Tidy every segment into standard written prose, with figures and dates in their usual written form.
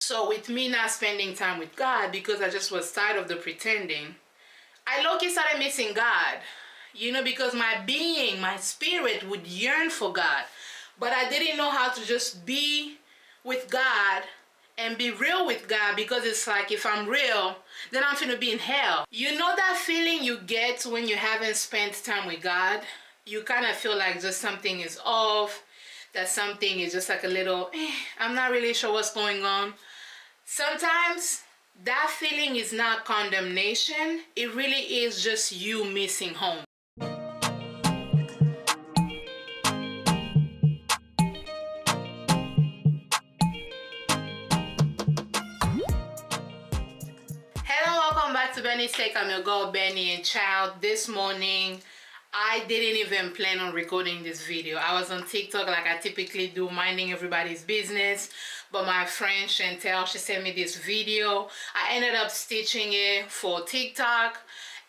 So with me not spending time with God because I just was tired of the pretending, I low-key started missing God. Because my being, my spirit would yearn for God. But I didn't know how to just be with God and be real with God, because it's like if I'm real, then I'm finna be in hell. You know that feeling you get when you haven't spent time with God? You kind of feel like just something is off, that something is just like a little, I'm not really sure what's going on. Sometimes that feeling is not condemnation. It really is just you missing home. Hello, welcome back to Bennystake. I'm your girl Benny, and child, this morning I didn't even plan on recording this video. I was on TikTok like I typically do, minding everybody's business, but my friend Chantel, she sent me this video. I ended up stitching it for TikTok,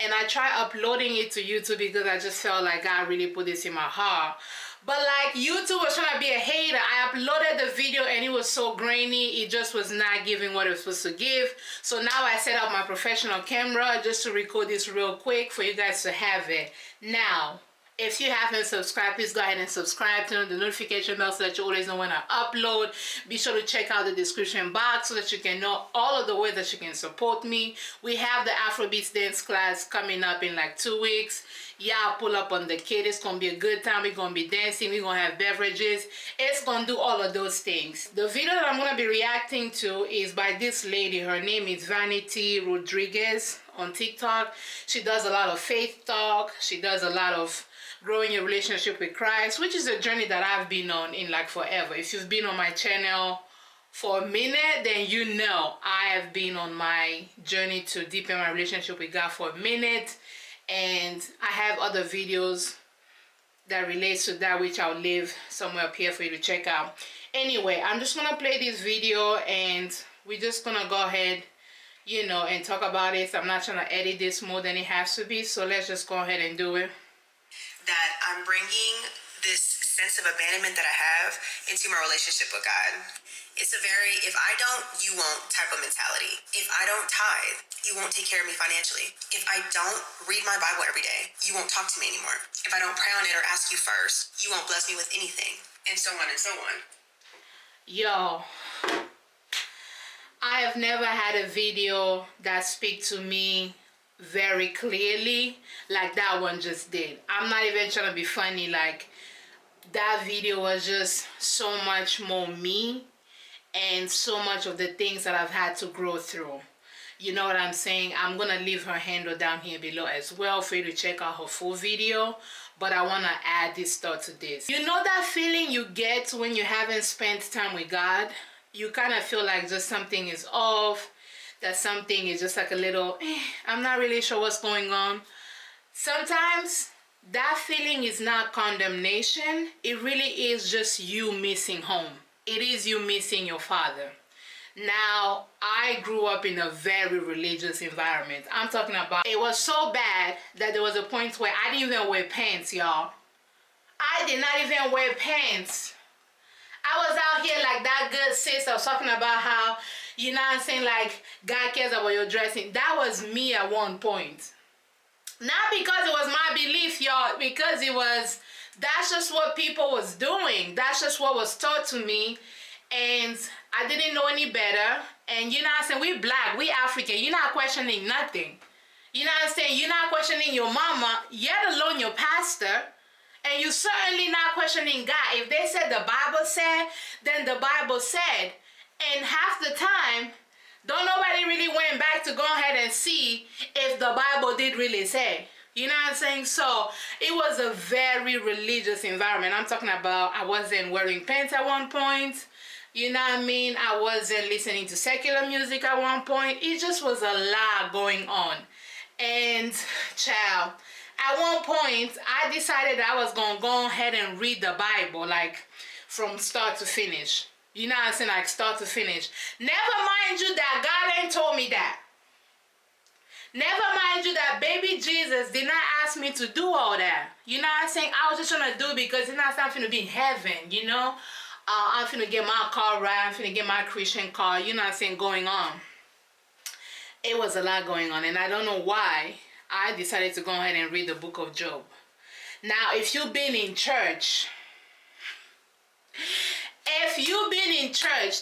and I tried uploading it to YouTube because I just felt like God really put this in my heart. But like YouTube was trying to be a hater, I uploaded the video and it was so grainy, it just was not giving what it was supposed to give. So now I set up my professional camera just to record this real quick for you guys to have it. Now, if you haven't subscribed, please go ahead and subscribe, turn on the notification bell so that you always know when I upload. Be sure to check out the description box so that you can know all of the ways that you can support me. We have the Afrobeats dance class coming up in like 2 weeks. Yeah, pull up on the kid. It's gonna be a good time. We're gonna be dancing, we're gonna have beverages. It's gonna do all of those things. The video that I'm gonna be reacting to is by this lady. Her name is Vanity Rodriguez on TikTok. She does a lot of faith talk. She does a lot of growing your relationship with Christ, which is a journey that I've been on in like forever. If you've been on my channel for a minute, then you know I have been on my journey to deepen my relationship with God for a minute, and I have other videos that relates to that, which I'll leave somewhere up here for you to check out. Anyway, I'm just gonna play this video and we're just gonna go ahead, and talk about it. I'm not trying to edit this more than it has to be, so let's just go ahead and do it. That I'm bringing this sense of abandonment that I have into my relationship with God. It's a very, if I don't, you won't type of mentality. If I don't tithe, you won't take care of me financially. If I don't read my Bible every day, you won't talk to me anymore. If I don't pray on it or ask you first, you won't bless me with anything. And so on and so on. Yo, I have never had a video that speak to me very clearly like that one just did. I'm not even trying to be funny. Like, that video was just so much more me and so much of the things that I've had to grow through. You know what I'm saying? I'm gonna leave her handle down here below as well for you to check out her full video, but I want to add this thought to this. You know that feeling you get when you haven't spent time with God? You kind of feel like just something is off, that something is just like a little, I'm not really sure what's going on. Sometimes that feeling is not condemnation. It really is just you missing home. It is you missing your father. Now, I grew up in a very religious environment. I'm talking about, it was so bad that there was a point where I didn't even wear pants, y'all. I did not even wear pants. I was out here like that good sis. I was talking about how, you know what I'm saying, like God cares about your dressing. That was me at one point. Not because it was my belief, y'all, because that's just what people was doing. That's just what was taught to me. And I didn't know any better. And you know what I'm saying, we black, we African. You're not questioning nothing. You know what I'm saying? You're not questioning your mama, yet alone your pastor. And you certainly not questioning God. If they said the Bible said, then the Bible said. And half the time, don't nobody really went back to go ahead and see if the Bible did really say. You know what I'm saying? So it was a very religious environment. I'm talking about, I wasn't wearing pants at one point. You know what I mean? I wasn't listening to secular music at one point. It just was a lot going on. And child, at one point, I decided I was going to go ahead and read the Bible, like from start to finish. You know what I'm saying? Like start to finish. Never mind you that God ain't told me that. Never mind you that baby Jesus did not ask me to do all that. You know what I'm saying? I was just trying to do it because it's not something to be in heaven, you know? I'm finna get my car right, I'm finna get my Christian car, you know what I'm saying, going on. It was a lot going on, and I don't know why I decided to go ahead and read the book of Job. Now, if you've been in church,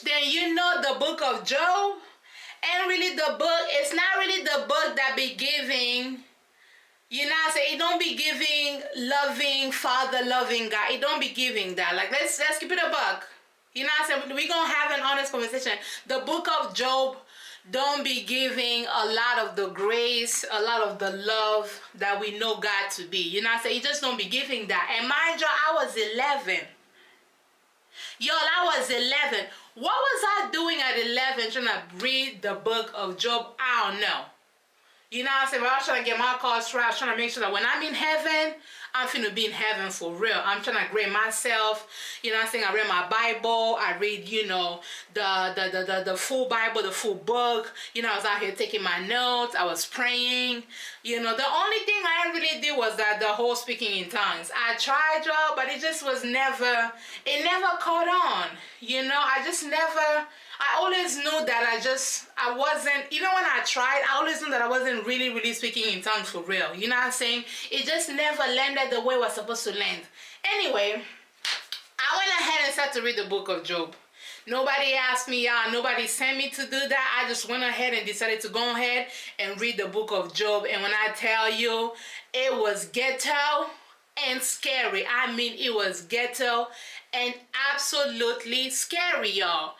then you know the book of Job. And really the book, it's not really the book that be giving, you know what I'm saying, it don't be giving loving father, loving God. It don't be giving that. Like, let's keep it a buck. You know what I'm saying? We're gonna have an honest conversation. The book of Job don't be giving a lot of the grace, a lot of the love that we know God to be. You know what I'm saying? It just don't be giving that. And mind you, I was 11. Y'all, I was 11. What was I doing at 11 trying to read the book of Job? I don't know. You know what I'm saying? But I was trying to get my cars right. I was trying to make sure that when I'm in heaven, I'm finna be in heaven for real. I'm trying to grade myself. You know what I'm saying? I read my Bible. I read, you know, the full Bible, the full book. You know, I was out here taking my notes. I was praying. You know, the only thing I really did was that the whole speaking in tongues. I tried, y'all, but it just was never, it never caught on. You know, I always knew that I wasn't, even when I tried, I always knew that I wasn't really speaking in tongues for real. You know what I'm saying? It just never landed the way it was supposed to land. Anyway, I went ahead and started to read the book of Job. Nobody asked me, nobody sent me to do that. I just went ahead and decided to go ahead and read the book of Job. And when I tell you, it was ghetto and scary. I mean, it was ghetto and absolutely scary, y'all.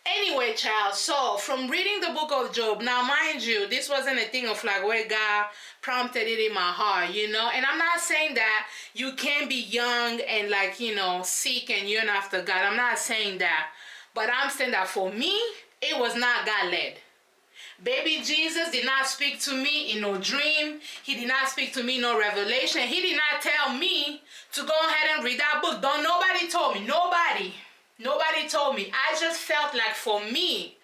Anyway, child, so from reading the book of Job, now mind you, this wasn't a thing of like where God prompted it in my heart, you know. And I'm not saying that you can't be young and like, you know, seek and yearn after God. I'm not saying that. But I'm saying that for me, it was not God-led. Baby Jesus did not speak to me in no dream. He did not speak to me in no revelation. He did not tell me to go ahead and read that book. Nobody told me. Nobody told me. I just felt like for me,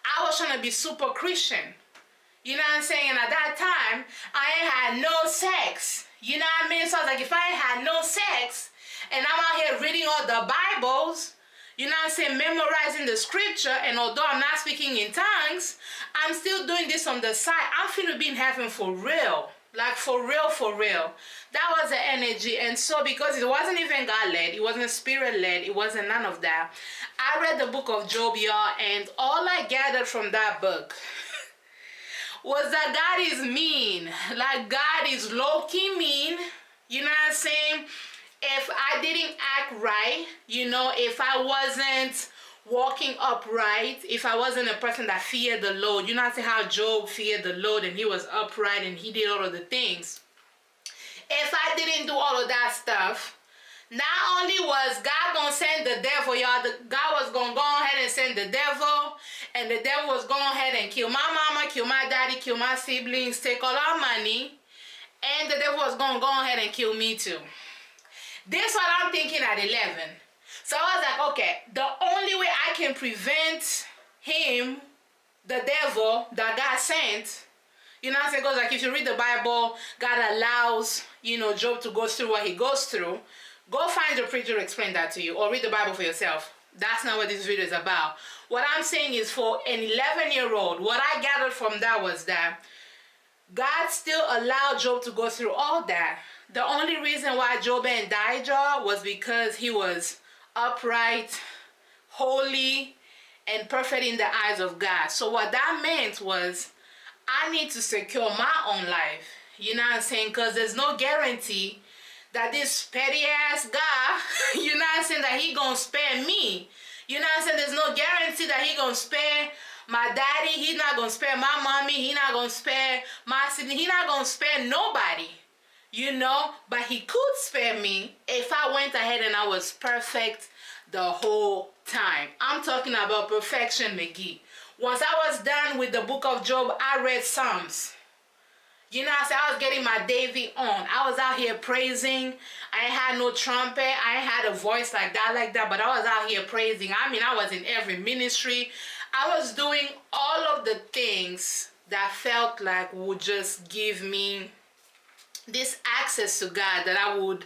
I was trying to be super Christian. You know what I'm saying? And at that time, I ain't had no sex. You know what I mean? So I was like, if I ain't had no sex, and I'm out here reading all the Bibles, you know what I'm saying, memorizing the scripture, and although I'm not speaking in tongues, I'm still doing this on the side. I'm finna be in heaven for real. Like for real. That was the energy. And so because it wasn't even God-led, it wasn't spirit-led, it wasn't none of that, I read the book of Job, y'all, and all I gathered from that book was that God is mean. Like God is low-key mean. You know what I'm saying? If I didn't act right, you know, if I wasn't walking upright, if I wasn't a person that feared the Lord, you know what I'm saying, how Job feared the Lord and he was upright and he did all of the things. If I didn't do all of that stuff, not only was God gonna send the devil, y'all, God was gonna go ahead and send the devil, and the devil was going ahead and kill my mama, kill my daddy, kill my siblings, take all our money, and the devil was gonna go ahead and kill me too. This is what I'm thinking at 11. So I was like, okay, the only way I can prevent him, the devil that God sent, you know what I'm saying? Because like if you read the Bible, God allows, you know, Job to go through what he goes through. Go find your preacher to explain that to you, or read the Bible for yourself. That's not what this video is about. What I'm saying is for an 11-year-old, what I gathered from that was that God still allowed Job to go through all that. The only reason why Job ain't died, y'all, was because he was upright, holy, and perfect in the eyes of God. So what that meant was I need to secure my own life. You know what I'm saying? Because there's no guarantee that this petty ass God, you know what I'm saying, that he gonna spare me. You know what I'm saying? There's no guarantee that he gonna spare my daddy. He's not gonna spare my mommy. He's not gonna spare my sibling. He's not gonna spare nobody. You know, but he could spare me if I went ahead and I was perfect the whole time. I'm talking about perfection, McGee. Once I was done with the book of Job, I read Psalms. You know what I'm saying? I was getting my Davy on. I was out here praising. I ain't had no trumpet. I ain't had a voice like that, but I was out here praising. I mean, I was in every ministry. I was doing all of the things that felt like would just give me this access to God, that I would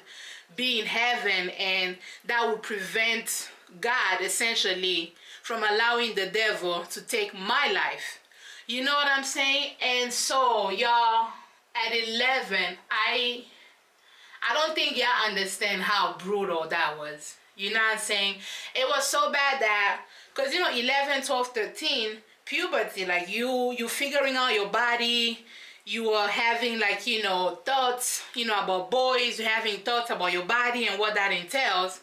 be in heaven and that would prevent God essentially from allowing the devil to take my life. You know what I'm saying? And so y'all, at 11, I don't think y'all understand how brutal that was. You know what I'm saying? It was so bad that, because 11, 12, 13, puberty, like you figuring out your body, you are having like thoughts about boys, you're having thoughts about your body and what that entails.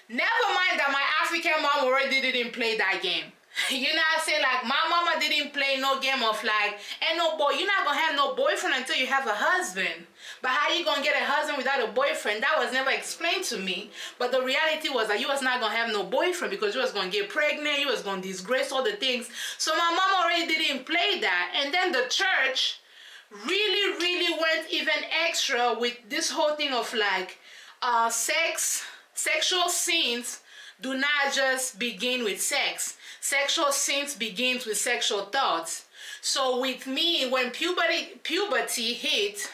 Never mind that my African mom already didn't play that game. You know what I'm saying? Like, my mama didn't play no game of like, ain't no boy, you're not gonna have no boyfriend until you have a husband. But how you gonna get a husband without a boyfriend? That was never explained to me. But the reality was that you was not gonna have no boyfriend because you was gonna get pregnant, you was gonna disgrace all the things. So my mom already didn't play that. And then the church really went even extra with this whole thing of like, sexual sins do not just begin with sex. Sexual sins begins with sexual thoughts. So with me, when puberty hit,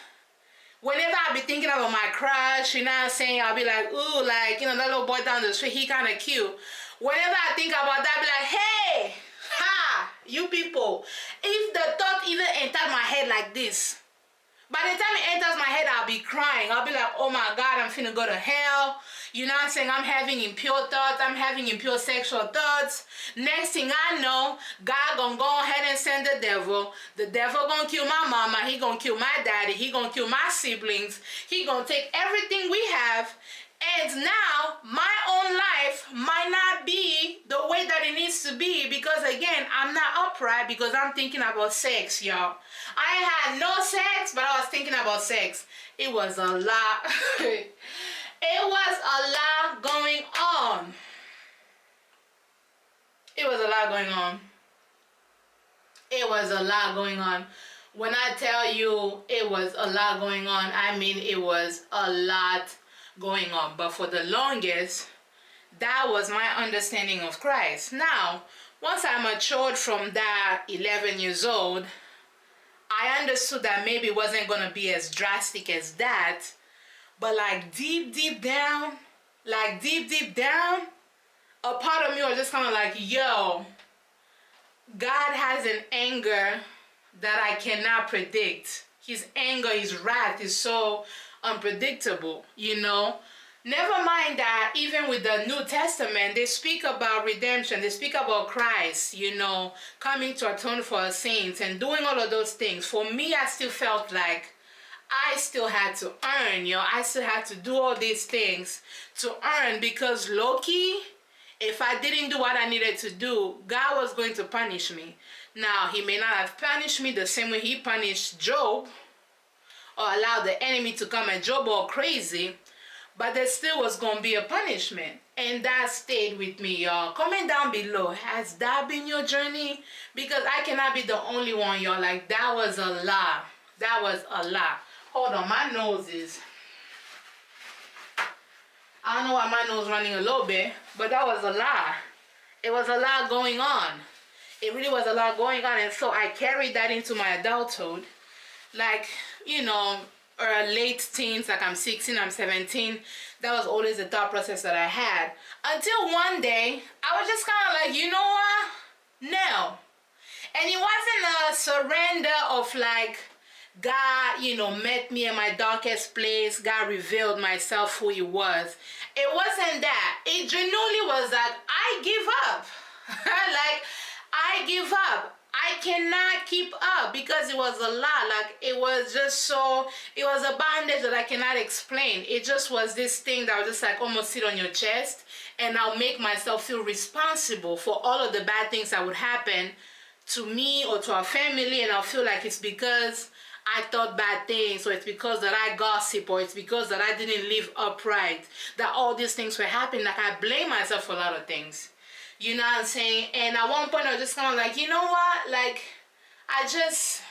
whenever I be thinking about my crush, you know what I'm saying, I'll be like, ooh, like, that little boy down the street, he kind of cute. Whenever I think about that, I'll be like, hey, ha, you people, if the thought even entered my head like this, by the time it enters my head, I'll be crying. I'll be like, oh my God, I'm finna go to hell. You know what I'm saying? I'm having impure thoughts. I'm having impure sexual thoughts. Next thing I know, God gonna go ahead and send the devil. The devil gonna kill my mama. He gonna kill my daddy. He gonna kill my siblings. He gonna take everything we have. And now, my own life might not be the way that it needs to be because, again, I'm not upright because I'm thinking about sex, y'all. I ain't had no sex, but I was thinking about sex. It was a lot. It was a lot going on. It was a lot going on. It was a lot going on. When I tell you it was a lot going on, I mean it was a lot going on. But for the longest, that was my understanding of Christ. Now, once I matured from that 11 years old, I understood that maybe it wasn't going to be as drastic as that. But like deep down, a part of me was just kind of like, yo, God has an anger that I cannot predict. His anger, his wrath is so unpredictable, Never mind that even with the New Testament, they speak about redemption. They speak about Christ, coming to atone for our sins and doing all of those things. For me, I still felt like I still had to earn, I still had to do all these things to earn because low-key, if I didn't do what I needed to do, God was going to punish me. Now, he may not have punished me the same way he punished Job or allowed the enemy to come and Job all crazy, but there still was going to be a punishment. And that stayed with me, y'all. Comment down below. Has that been your journey? Because I cannot be the only one, y'all. Like, that was a lot. That was a lot. Hold on, my nose is... I don't know why my nose is running a little bit, but that was a lot. It was a lot going on. It really was a lot going on, and so I carried that into my adulthood. Like, or late teens, like I'm 16, I'm 17. That was always the thought process that I had. Until one day, I was just kind of like, you know what? No. And it wasn't a surrender of like, God, met me in my darkest place. God revealed myself who he was. It wasn't that. It genuinely was that I give up. Like, I give up. I cannot keep up because it was a lot. Like, it was just so, it was a bondage that I cannot explain. It just was this thing that was just like almost sit on your chest, and I'll make myself feel responsible for all of the bad things that would happen to me or to our family, and I'll feel like it's because I thought bad things, or it's because that I gossip, or it's because that I didn't live upright, that all these things were happening. Like, I blame myself for a lot of things. You know what I'm saying? And at one point I was just kind of like, you know what? Like, I just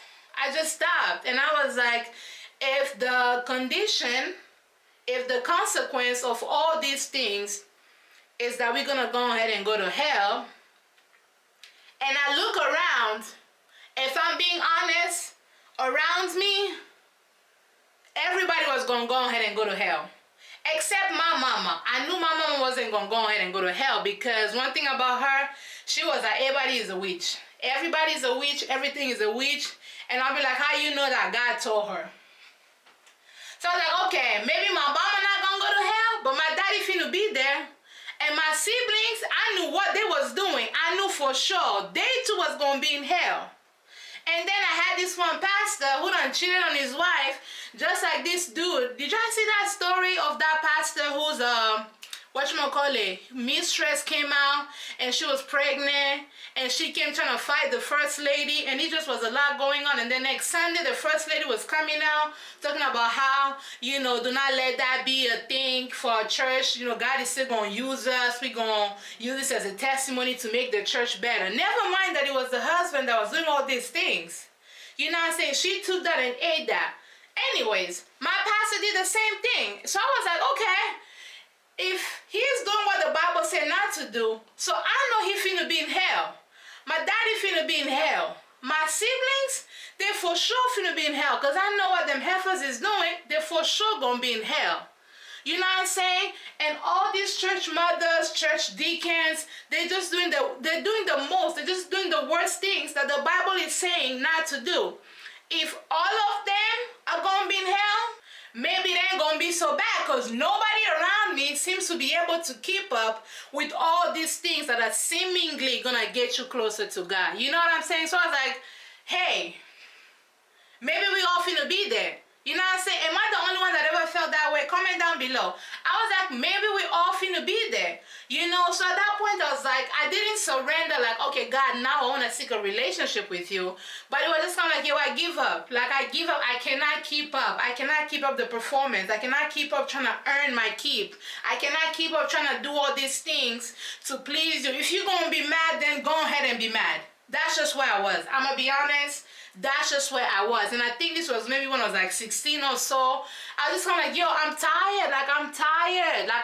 stopped. And I was like, if the condition, if the consequence of all these things is that we're going to go ahead and go to hell, and I look around, if I'm being honest, around me, everybody was going to go ahead and go to hell. Except my mama. I knew my mama wasn't going to go ahead and go to hell, because one thing about her, she was like, everybody is a witch. Everybody's a witch. Everything is a witch. And I'll be like, how you know that God told her? So I was like, okay, maybe my mama not going to go to hell, but my daddy finna be there. And my siblings, I knew what they was doing. I knew for sure they too was going to be in hell. And then I had this one pastor who done cheated on his wife, just like this dude. Did y'all see that story of that pastor who's mistress came out and she was pregnant and she came trying to fight the first lady, and it just was a lot going on. And then next Sunday the first lady was coming out talking about how, do not let that be a thing for our church. God is still going to use us. We're going to use this as a testimony to make the church better. Never mind that it was the husband that was doing all these things. You know what I'm saying? She took that and ate that. Anyways, my pastor did the same thing. So I was like, okay, if he's doing what the Bible said not to do, so I know he finna be in hell. My daddy finna be in hell. My siblings, they for sure finna be in hell, because I know what them heifers is doing. They for sure gonna be in hell. You know what I'm saying? And all these church mothers, church deacons, they're just doing the most. They're just doing the worst things that the Bible is saying not to do. If all of them are gonna be in hell, maybe they ain't gonna be so bad, because nobody around me seems to be able to keep up with all these things that are seemingly gonna get you closer to God. You know what I'm saying? So I was like, hey, maybe we all finna be there. You know what I'm saying? Am I the only one that ever felt that way? Comment down below. I was like, maybe we all finna be there. So at that point I was like, I didn't surrender like, okay, God, now I want to seek a relationship with you. But it was just kind of like, yo, I give up. Like, I give up. I cannot keep up. I cannot keep up the performance. I cannot keep up trying to earn my keep. I cannot keep up trying to do all these things to please you. If you're going to be mad, then go ahead and be mad. That's just where I was. I'm going to be honest. That's just where I was. And I think this was maybe when I was like 16 or so. I was just kind of like, yo, I'm tired. Like,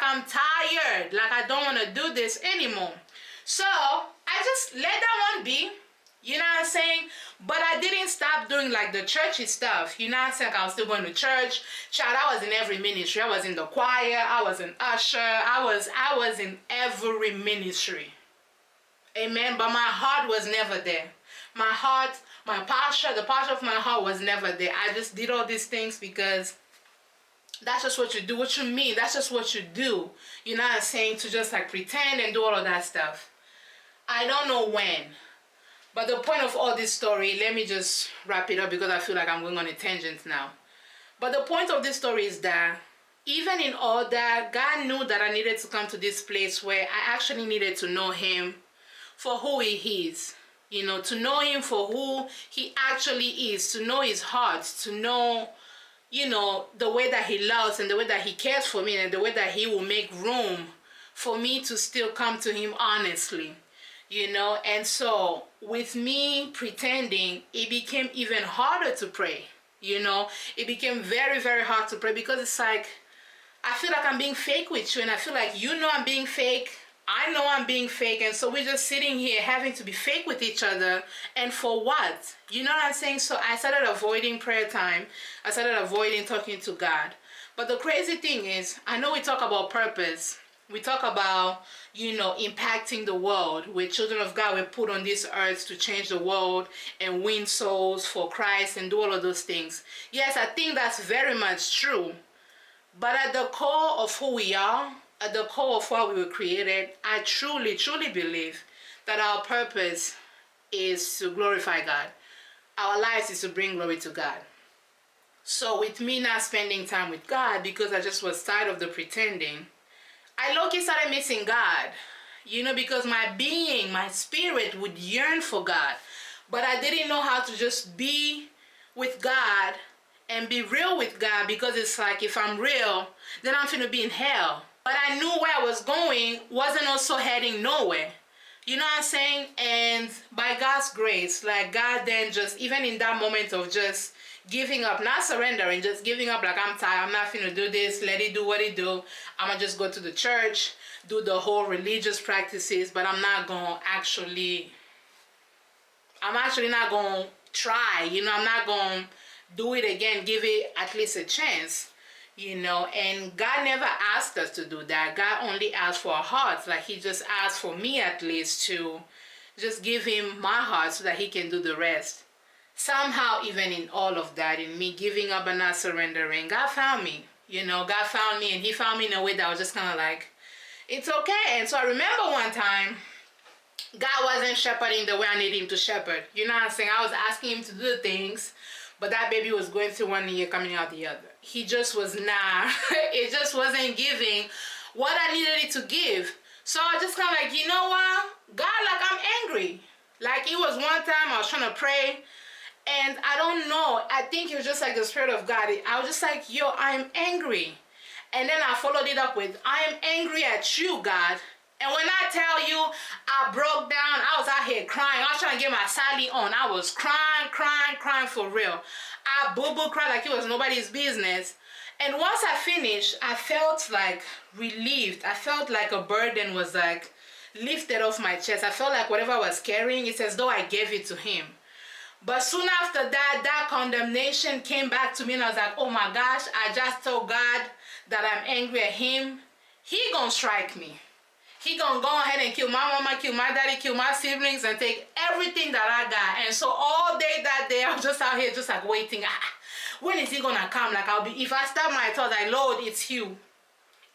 I'm tired. Like, I don't want to do this anymore. So I just let that one be. You know what I'm saying? But I didn't stop doing like the churchy stuff. You know what I'm saying? Like, I was still going to church. Child, I was in every ministry. I was in the choir. I was an usher. I was in every ministry. Amen. But my heart was never there. My heart, the posture of my heart was never there. I just did all these things because that's just what you do. What you mean? That's just what you do. You know what I'm saying? To just like pretend and do all of that stuff. I don't know when. But the point of all this story, let me just wrap it up because I feel like I'm going on a tangent now. But the point of this story is that even in all that, God knew that I needed to come to this place where I actually needed to know Him for who He is. To know Him for who He actually is, to know His heart, to know, the way that He loves and the way that He cares for me and the way that He will make room for me to still come to Him honestly, And so with me pretending, it became even harder to pray, It became very, very hard to pray because it's like, I feel like I'm being fake with you and I feel like I'm being fake. I know I'm being fake, and so we're just sitting here having to be fake with each other, and for what? You know what I'm saying? So I started avoiding prayer time. I started avoiding talking to God. But the crazy thing is, I know we talk about purpose. We talk about, impacting the world. We're children of God. We're put on this earth to change the world and win souls for Christ and do all of those things. Yes, I think that's very much true. But at the core of who we are, at the core of why we were created, I truly, truly believe that our purpose is to glorify God. Our lives is to bring glory to God. So with me not spending time with God because I just was tired of the pretending, I low-key started missing God. Because my being, my spirit would yearn for God. But I didn't know how to just be with God and be real with God, because it's like, if I'm real, then I'm finna be in hell. But I knew where I was going wasn't also heading nowhere. You know what I'm saying? And by God's grace, like, God then just, even in that moment of just giving up, not surrendering, just giving up, like, I'm tired, I'm not finna do this, let it do what it do. I'm gonna just go to the church, do the whole religious practices, but I'm actually not gonna try, I'm not gonna do it again, give it at least a chance. And God never asked us to do that. God only asked for our hearts. Like he just asked for me at least to just give him my heart so that he can do the rest. Somehow, even in all of that, in me giving up and not surrendering, God found me. God found me, and he found me in a way that was just kind of like, it's okay. And so I remember one time, God wasn't shepherding the way I needed him to shepherd. You know what I'm saying? I was asking him to do things, but that baby was going through one ear, coming out the other. He just was not, it just wasn't giving what I needed it to give. So I just kind of like, you know what? God, like, I'm angry. Like, it was one time I was trying to pray, and I don't know. I think it was just like the Spirit of God. I was just like, yo, I'm angry. And then I followed it up with, I am angry at you, God. And when I tell you, I broke down. I was out here crying. I was trying to get my Sally on. I was crying for real. I boo-boo cried like it was nobody's business. And once I finished, I felt like relieved. I felt like a burden was like lifted off my chest. I felt like whatever I was carrying, it's as though I gave it to him. But soon after that, that condemnation came back to me, and I was like, oh my gosh, I just told God that I'm angry at him. He gonna strike me. He gonna go ahead and kill my mama, kill my daddy, kill my siblings, and take everything that I got. And so all day that day, I'm just out here just like waiting. When is he gonna come? Like, if I stop my thoughts, like, Lord, it's you.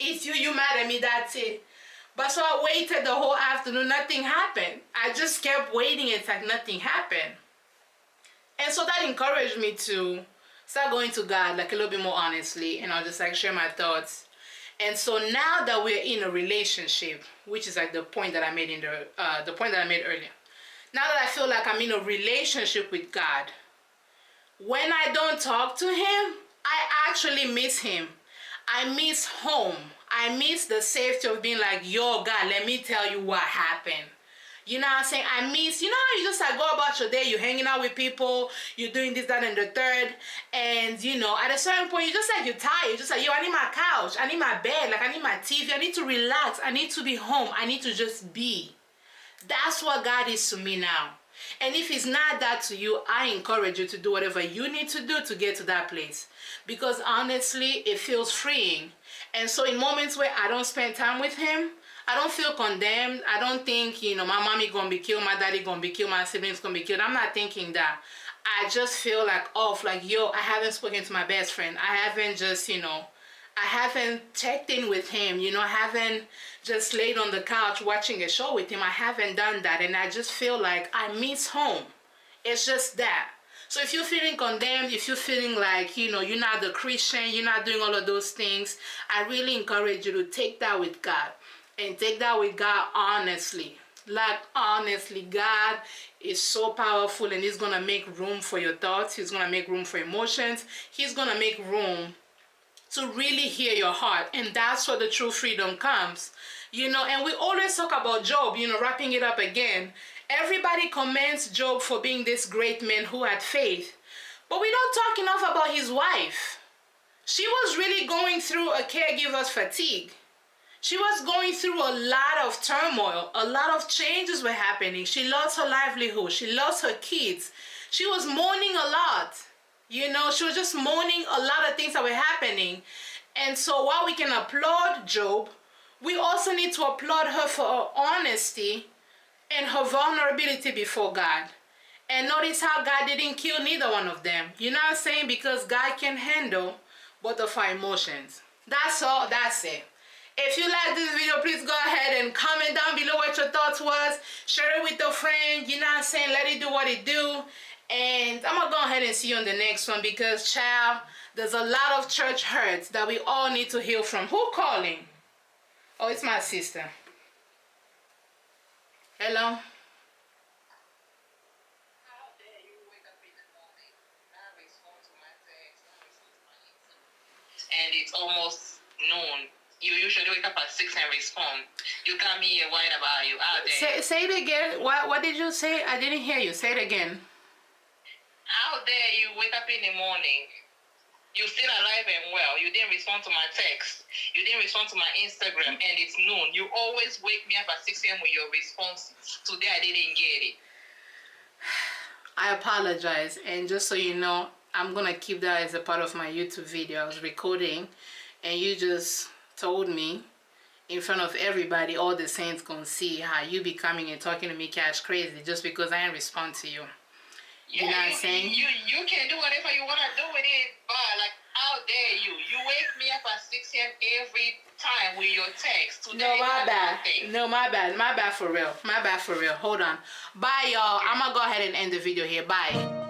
It's you, you mad at me, that's it. But so I waited the whole afternoon, nothing happened. I just kept waiting, it's like nothing happened. And so that encouraged me to start going to God like a little bit more honestly, and I'll just like share my thoughts. And so now that we're in a relationship, which is like the point that I made earlier. Now that I feel like I'm in a relationship with God, when I don't talk to him, I actually miss him. I miss home. I miss the safety of being like, yo, God, let me tell you what happened. You know what I'm saying? I miss, you know how you just like go about your day, you're hanging out with people, you're doing this, that, and the third, and at a certain point, you're tired, you're just like, yo, I need my couch, I need my bed, like, I need my TV, I need to relax, I need to be home, I need to just be. That's what God is to me now. And if he's not that to you, I encourage you to do whatever you need to do to get to that place. Because honestly, it feels freeing. And so in moments where I don't spend time with him, I don't feel condemned. I don't think, my mommy gonna be killed, my daddy gonna be killed, my siblings gonna be killed. I'm not thinking that. I just feel like off, like, yo, I haven't spoken to my best friend. I haven't just, I haven't checked in with him. I haven't just laid on the couch watching a show with him. I haven't done that. And I just feel like I miss home. It's just that. So if you're feeling condemned, if you're feeling like, you're not the Christian, you're not doing all of those things, I really encourage you to take that with God. And take that with God honestly. Like, honestly, God is so powerful, and he's going to make room for your thoughts. He's going to make room for emotions. He's going to make room to really hear your heart. And that's where the true freedom comes. And we always talk about Job, wrapping it up again. Everybody commends Job for being this great man who had faith. But we don't talk enough about his wife. She was really going through a caregiver's fatigue. She was going through a lot of turmoil. A lot of changes were happening. She lost her livelihood. She lost her kids. She was mourning a lot. She was just mourning a lot of things that were happening. And so while we can applaud Job, we also need to applaud her for her honesty and her vulnerability before God. And notice how God didn't kill neither one of them. You know what I'm saying? Because God can handle both of our emotions. That's all. That's it. If you like this video, please go ahead and comment down below what your thoughts was. Share it with a friend. You know what I'm saying? Let it do what it do. And I'm going to go ahead and see you on the next one, because, child, there's a lot of church hurts that we all need to heal from. Who calling? Oh, it's my sister. Hello? And it's almost noon. You usually wake up at 6 and respond. You got me here worried about you out there. Say it again. What did you say? I didn't hear you. Say it again. Out there, you wake up in the morning. You're still alive and well. You didn't respond to my text. You didn't respond to my Instagram, and it's noon. You always wake me up at 6 a.m. with your responses. Today, I didn't get it. I apologize. And just so you know, I'm gonna keep that as a part of my YouTube video. I was recording, and you just told me in front of everybody, all the saints gonna see how you be coming and talking to me cash crazy just because I ain't respond to you. Yeah, you know what I'm saying? You can do whatever you wanna do with it, but like, how dare you? You wake me up at 6 a.m. every time with your text. Today No, my bad. nothing. No, my bad. My bad for real. My bad for real. Hold on. Bye, y'all. I'm gonna go ahead and end the video here. Bye.